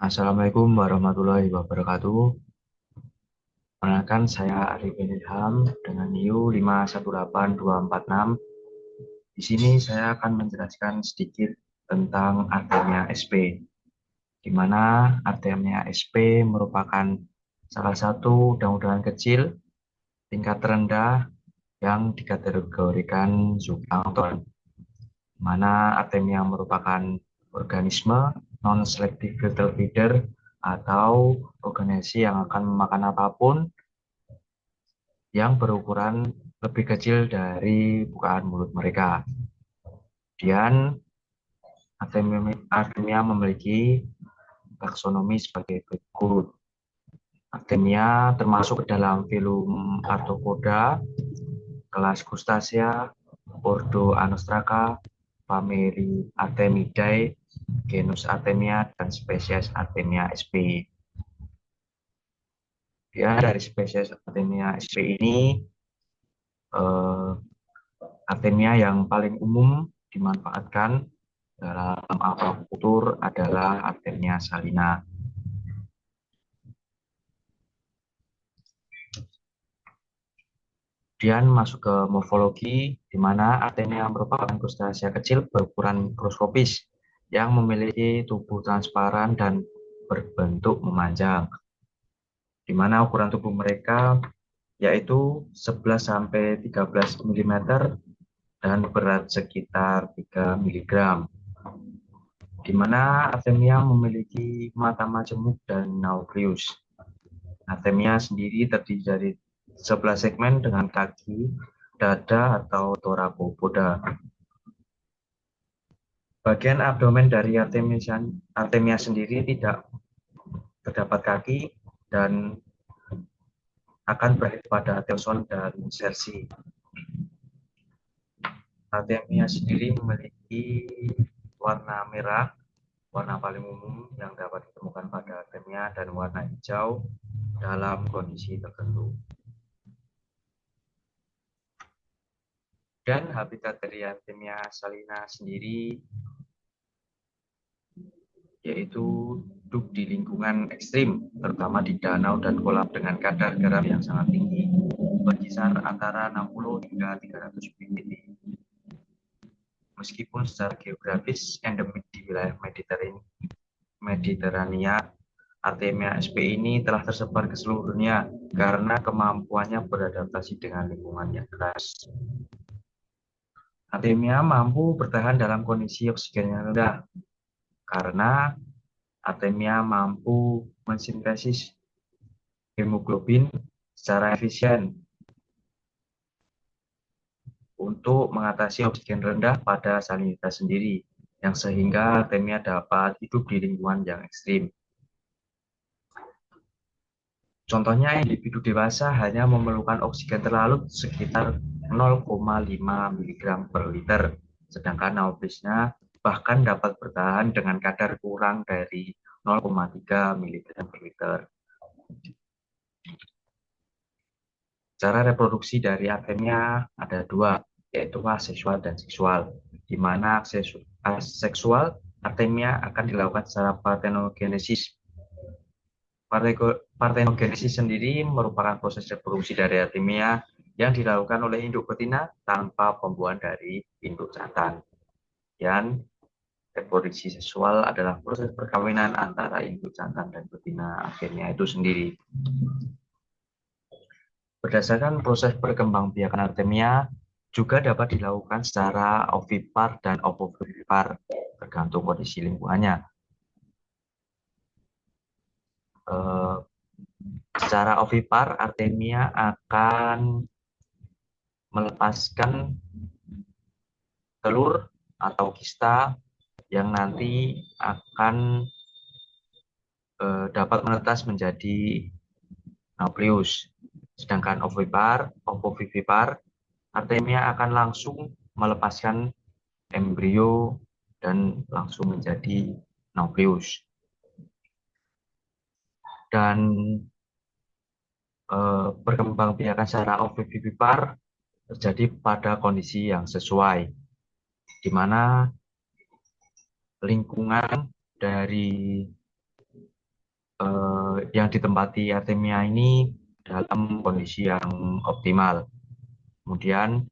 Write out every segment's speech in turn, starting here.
Assalamualaikum warahmatullahi wabarakatuh. Perkenalkan saya Arifin Ilham dengan NIU 518246. Di sini saya akan menjelaskan sedikit tentang Artemia SP, di mana Artemia SP merupakan salah satu daun-daun kecil tingkat rendah yang dikategorikan zooplankton, di mana Artemia merupakan organisme non-selective filter feeder atau organisasi yang akan memakan apapun yang berukuran lebih kecil dari bukaan mulut mereka. Kemudian Artemia memiliki taksonomi sebagai berikut. Artemia termasuk ke dalam filum Arthropoda, kelas Crustacea, ordo Anostraca, famili Artemidae, genus Artemia, dan spesies Artemia sp. Ya, dari spesies Artemia sp ini eh, Artemia yang paling umum dimanfaatkan dalam aquacultur adalah Artemia salina. Kemudian masuk ke morfologi, di mana Artemia merupakan crustacea kecil berukuran mikroskopis yang memiliki tubuh transparan dan berbentuk memanjang, di mana ukuran tubuh mereka yaitu 11 sampai 13 mm dan berat sekitar 3 mg. Di mana Artemia memiliki mata majemuk dan nucleus. Artemia sendiri terdiri dari 11 segmen dengan kaki, dada atau thoracopoda. Bagian abdomen dari Artemia sendiri tidak terdapat kaki dan akan berakhir pada telson dan sersi. Artemia sendiri memiliki warna merah, warna paling umum yang dapat ditemukan pada Artemia, dan warna hijau dalam kondisi tertentu. Dan habitat dari Artemia salina sendiri yaitu hidup di lingkungan ekstrim, terutama di danau dan kolam dengan kadar garam yang sangat tinggi, berkisar antara 60 hingga 300 ppm. Meskipun secara geografis endemik di wilayah Mediterania, Artemia sp ini telah tersebar ke seluruh dunia karena kemampuannya beradaptasi dengan lingkungan yang keras. Artemia mampu bertahan dalam kondisi oksigen yang rendah karena Artemia mampu mensintesis hemoglobin secara efisien untuk mengatasi oksigen rendah pada salinitas sendiri, yang sehingga Artemia dapat hidup di lingkungan yang ekstrim. Contohnya, individu dewasa hanya memerlukan oksigen terlarut sekitar 0,5 mg per liter, sedangkan nauplisnya bahkan dapat bertahan dengan kadar kurang dari 0,3 mg per liter. Cara reproduksi dari Artemia ada dua, yaitu aseksual dan seksual, di mana aseksual Artemia akan dilakukan secara partenogenesis. Partenogenesis sendiri merupakan proses reproduksi dari Artemia yang dilakukan oleh induk betina tanpa pembuahan dari induk jantan. Dan reproduksi seksual adalah proses perkawinan antara induk jantan dan betina Artemia itu sendiri. Berdasarkan proses perkembangbiakan Artemia juga dapat dilakukan secara ovipar dan ovovivipar, tergantung kondisi lingkungannya. Secara ovipar, Artemia akan melepaskan telur atau kista yang nanti akan dapat menetas menjadi nukleus. Sedangkan ovovivipar, Artemia akan langsung melepaskan embrio dan langsung menjadi nukleus. Dan perkembangbiakan secara ovovivipar terjadi pada kondisi yang sesuai, di mana lingkungan dari yang ditempati Artemia ini dalam kondisi yang optimal. Kemudian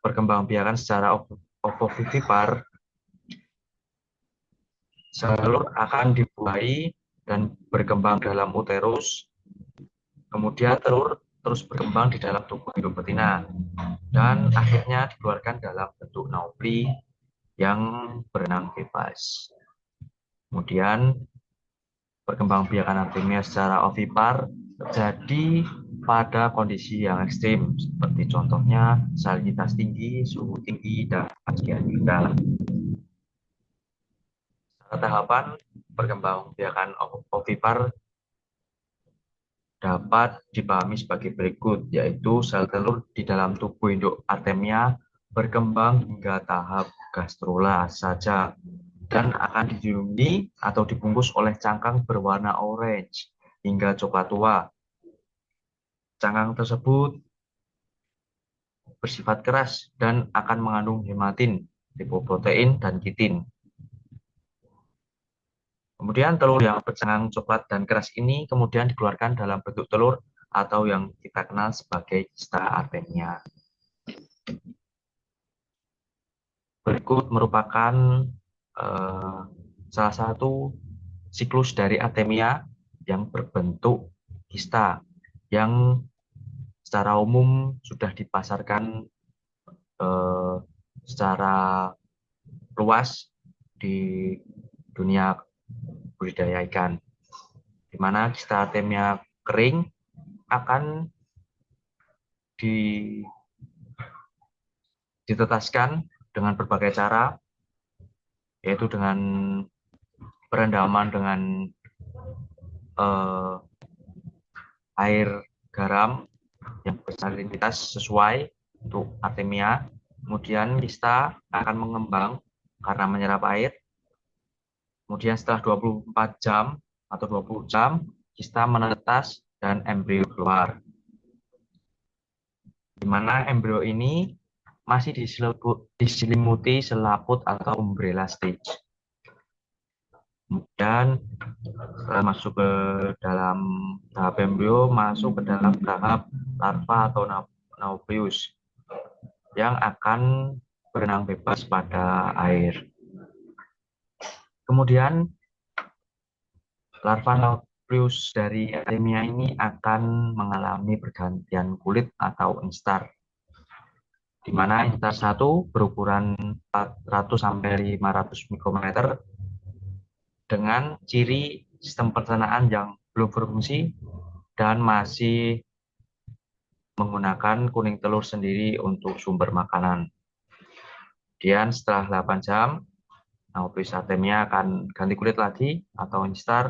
perkembangbiakan secara ovovivipar, telur akan dibuahi dan berkembang dalam uterus. Kemudian telur terus berkembang di dalam tubuh induk betina dan akhirnya dikeluarkan dalam bentuk naupli yang berenang bebas. Kemudian perkembangbiakan Artemia secara ovipar terjadi pada kondisi yang ekstrim, seperti contohnya salinitas tinggi, suhu tinggi, dan kajian rendah. Tahapan perkembangbiakan ovipar dapat dipahami sebagai berikut, yaitu sel telur di dalam tubuh induk Artemia berkembang hingga tahap gastrula saja dan akan dilindungi atau dibungkus oleh cangkang berwarna orange hingga coklat tua. Cangkang tersebut bersifat keras dan akan mengandung hematin, lipoprotein, dan kitin. Kemudian telur yang bercangkang coklat dan keras ini kemudian dikeluarkan dalam bentuk telur atau yang kita kenal sebagai kista Artemia. Berikut merupakan salah satu siklus dari Artemia yang berbentuk kista yang secara umum sudah dipasarkan secara luas di dunia budidaya ikan, di mana kista Artemia kering akan ditetaskan dengan berbagai cara, yaitu dengan perendaman dengan air garam yang bersalinitas sesuai untuk Artemia. Kemudian kista akan mengembang karena menyerap air. Kemudian setelah 24 jam atau 20 jam, kista menetas dan embrio keluar. Di mana embrio ini masih diselimuti selaput atau umbrella stage. Kemudian setelah masuk ke dalam tahap embrio, masuk ke dalam tahap larva atau nauplius yang akan berenang bebas pada air. Kemudian larva nauplius dari Artemia ini akan mengalami pergantian kulit atau instar, di mana instar 1 berukuran 400 sampai 500 mikrometer dengan ciri sistem pencernaan yang belum berfungsi dan masih menggunakan kuning telur sendiri untuk sumber makanan. Kemudian setelah 8 jam, Nauplius Artemia akan ganti kulit lagi atau instar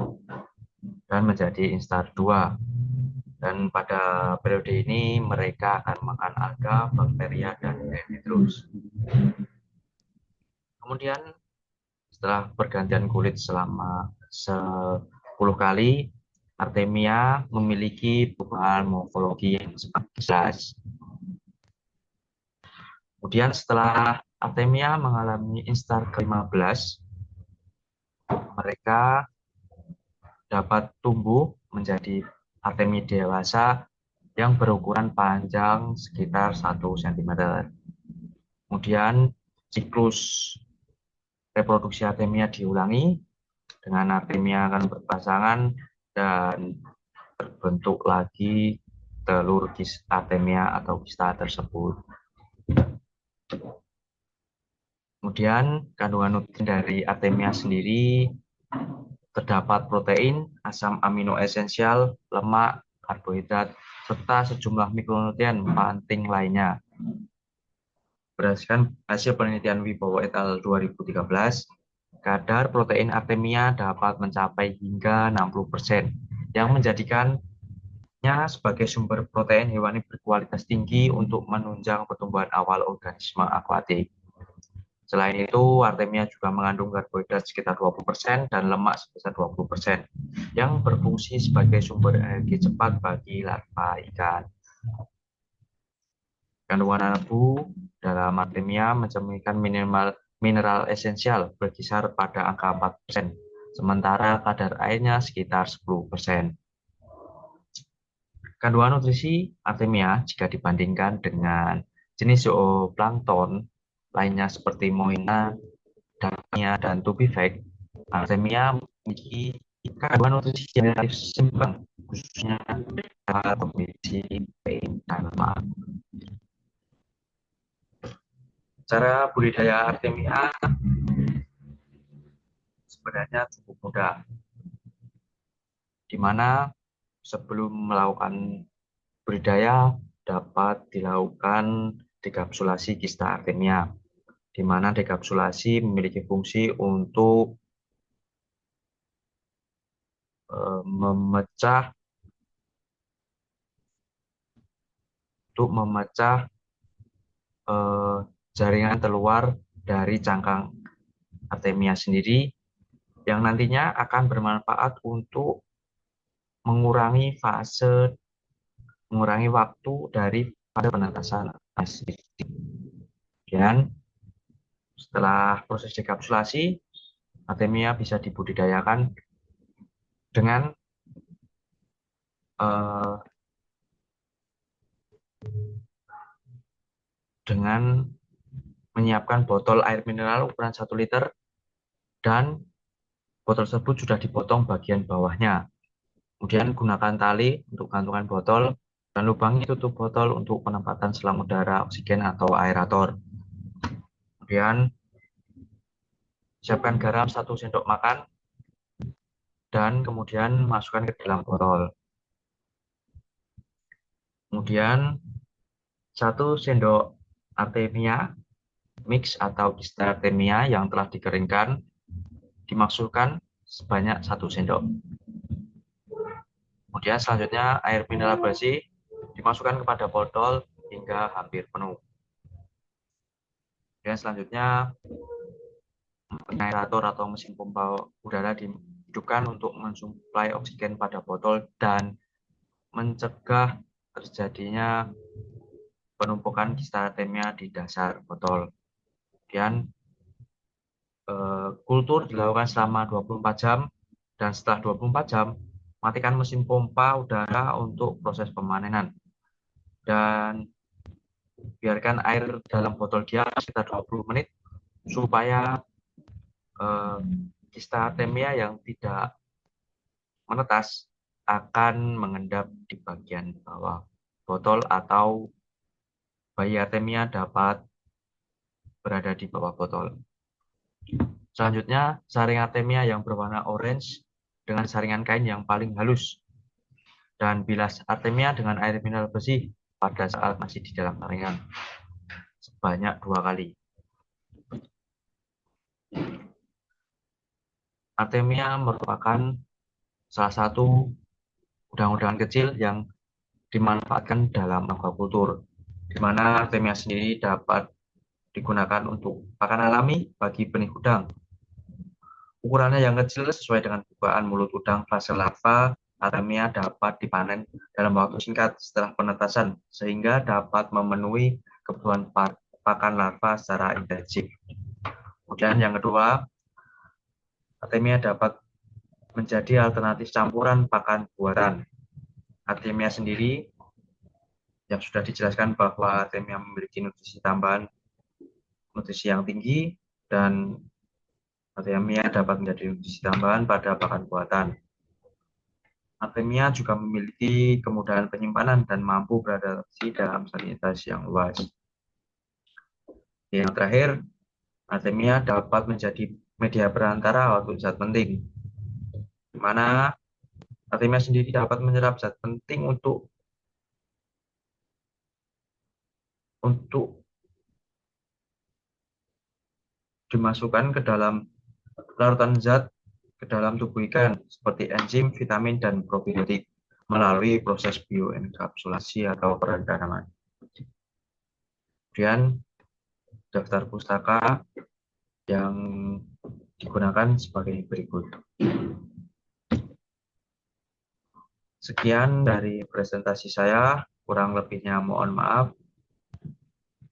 dan menjadi instar 2. Dan pada periode ini mereka akan makan alga, bakteria, dan detritus. Kemudian setelah pergantian kulit selama 10 kali, Artemia memiliki perubahan morfologi yang sangat jelas. Kemudian setelah Artemia mengalami instar ke-15, mereka dapat tumbuh menjadi Artemia dewasa yang berukuran panjang sekitar 1 cm. Kemudian siklus reproduksi Artemia diulangi dengan Artemia akan berpasangan dan terbentuk lagi telur Artemia atau kista tersebut. Kemudian kandungan nutrien dari Artemia sendiri terdapat protein, asam amino esensial, lemak, karbohidrat, serta sejumlah mikronutrien penting lainnya. Berdasarkan hasil penelitian Wibowo et al. 2013, kadar protein Artemia dapat mencapai hingga 60%, yang menjadikannya sebagai sumber protein hewani berkualitas tinggi untuk menunjang pertumbuhan awal organisme akuatik. Selain itu, Artemia juga mengandung karbohidrat sekitar 20% dan lemak sebesar 20%, yang berfungsi sebagai sumber energi cepat bagi larva ikan. Kandungan abu dalam Artemia mencerminkan mineral esensial berkisar pada angka 4%, sementara kadar airnya sekitar 10%. Kandungan nutrisi Artemia jika dibandingkan dengan jenis zooplankton lainnya seperti Moina, Damia, dan Tubivac, Artemia memiliki kandungan nutrisi yang relatif seimbang, khususnya bergizi, protein, dan lemak. Cara budidaya Artemia sebenarnya cukup mudah, di mana sebelum melakukan budidaya dapat dilakukan dekapsulasi kista Artemia, di mana dekapsulasi memiliki fungsi memecah memecah jaringan keluar dari cangkang Artemia sendiri, yang nantinya akan bermanfaat untuk mengurangi waktu dari pada penetasan ASI. Dan setelah proses dekapsulasi, Artemia bisa dibudidayakan dengan menyiapkan botol air mineral ukuran 1 liter, dan botol tersebut sudah dipotong bagian bawahnya. Kemudian gunakan tali untuk gantungan botol dan lubangi tutup botol untuk penempatan selang udara, oksigen, atau aerator. Kemudian siapkan garam 1 sendok makan dan kemudian masukkan ke dalam botol. Kemudian 1 sendok Artemia mix atau kista Artemia yang telah dikeringkan dimasukkan sebanyak 1 sendok. Kemudian selanjutnya air mineral bersih dimasukkan kepada botol hingga hampir penuh. Dan selanjutnya aerator atau mesin pompa udara dihidupkan untuk mensuplai oksigen pada botol dan mencegah terjadinya penumpukan kista Artemia di dasar botol. Kemudian kultur dilakukan selama 24 jam, dan setelah 24 jam matikan mesin pompa udara untuk proses pemanenan dan biarkan air dalam botol diam sekitar 20 menit supaya kista Artemia yang tidak menetas akan mengendap di bagian bawah botol, atau bayi Artemia dapat berada di bawah botol. Selanjutnya, saring Artemia yang berwarna orange dengan saringan kain yang paling halus, dan bilas Artemia dengan air mineral bersih pada saat masih di dalam saringan sebanyak 2 kali. Artemia merupakan salah satu udang-udangan kecil yang dimanfaatkan dalam aquaculture, di mana Artemia sendiri dapat digunakan untuk pakan alami bagi benih udang. Ukurannya yang kecil sesuai dengan bukaan mulut udang fase larva, Artemia dapat dipanen dalam waktu singkat setelah penetasan, sehingga dapat memenuhi kebutuhan pakan larva secara intensif. Kemudian yang kedua, Artemia dapat menjadi alternatif campuran pakan buatan. Artemia sendiri yang sudah dijelaskan bahwa Artemia memiliki nutrisi tambahan, nutrisi yang tinggi, dan Artemia dapat menjadi nutrisi tambahan pada pakan buatan. Artemia juga memiliki kemudahan penyimpanan dan mampu beradaptasi dalam salinitas yang luas. Yang terakhir, Artemia dapat menjadi media perantara waktu zat penting, di mana Artemia sendiri dapat menyerap zat penting untuk dimasukkan ke dalam larutan zat ke dalam tubuh ikan seperti enzim, vitamin, dan probiotik melalui proses bioenkapsulasi atau peredaran. Kemudian daftar pustaka yang digunakan sebagai berikut. Sekian dari presentasi saya, kurang lebihnya mohon maaf.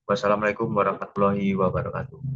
Wassalamualaikum warahmatullahi wabarakatuh.